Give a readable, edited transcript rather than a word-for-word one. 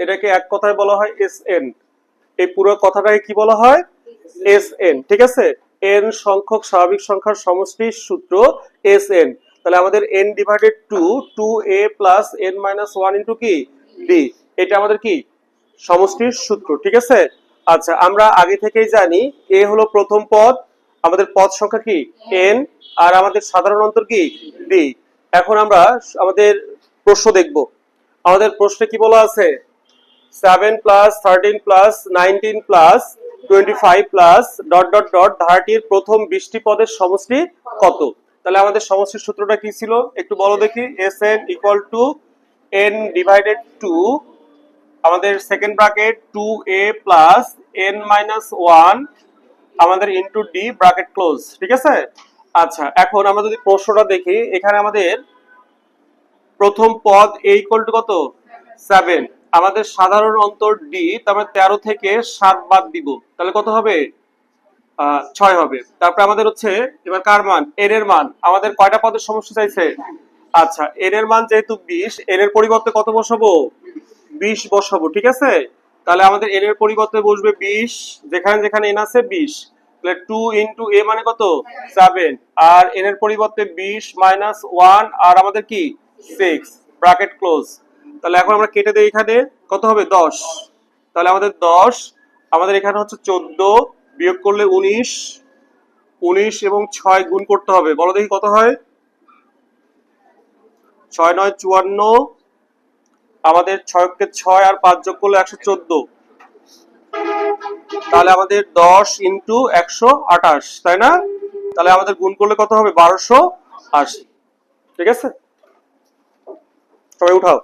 এটাকে এক কথায় বলা হয় এস এন। এই পুরো কথাটাকে কি বলা হয়? এস এন, ঠিক আছে। এন সংখ্যক স্বাভাবিক সংখ্যার সমষ্টির সূত্র এস এন। তাহলে আমাদের N divided to two A plus N minus one into কি ডি, এটা আমাদের কি সমষ্টির সূত্র, ঠিক আছে। আচ্ছা, আমরা আগে থেকেই জানি এ হলো প্রথম পদ, আমাদের পদ সংখ্যা কি এন, আর আমাদের সাধারণ অন্তর কি ডি। এখন আমরা আমাদের প্রশ্ন দেখব। আমাদের প্রশ্নে কি বলা আছে? 7 plus 13 plus 19 plus 25 plus dot dot dot ধারাটির প্রথম 20টি পদের সমষ্টি কত? তাহলে আমাদের সমষ্টির সূত্রটা কি ছিল একটু বলো দেখি। S N equal to N divided two আমাদের second bracket two A plus N minus one আমাদের ইন্টু ডি ব্র্যাকেট ক্লোজ, ঠিক আছে। আচ্ছা, এখন আমরা যদি প্রশ্নটা দেখি, এখানে আমাদের প্রথম পদ এ ইকুয়াল টু কত 7, আমাদের সাধারণ অন্তর ডি, তার মানে 13 থেকে 7 বাদ দিব, তাহলে কত হবে 6 হবে। তারপরে আমাদের হচ্ছে এবার কার মান, এন এর মান, আমাদের কয়টা পদের সমষ্টি চাইছে? আচ্ছা, এন এর মান যেহেতু 20, এন এর পরিবর্তে কত বসাবো? 20 বসাবো, ঠিক আছে। তাহলে আমাদের এন এর পরিবর্তে বসবে 20, যেখানে যেখানে এন আছে 20, তাহলে 2 ইনটু এ মানে কত 7, আর এন এর পরিবর্তে 20 মাইনাস 1 আর আমাদের কি 6 ব্র্যাকেট ক্লোজ। তাহলে এখন আমরা কেটে দেই, এখানে কত হবে 10, তাহলে আমাদের 10, আমাদের এখানে হচ্ছে 14, বিয়োগ করলে 19, 19 এবং 6 গুণ করতে হবে, বলো দেখি কত হয়? 6 9 54, আমাদের 6 কে 6 আর 5 যোগ করলে 114, তাহলে আমাদের 10 ইন্টু 128, তাই না? তাহলে আমাদের গুণ করলে কত হবে 1280, ঠিক আছে। সবাই উঠাও।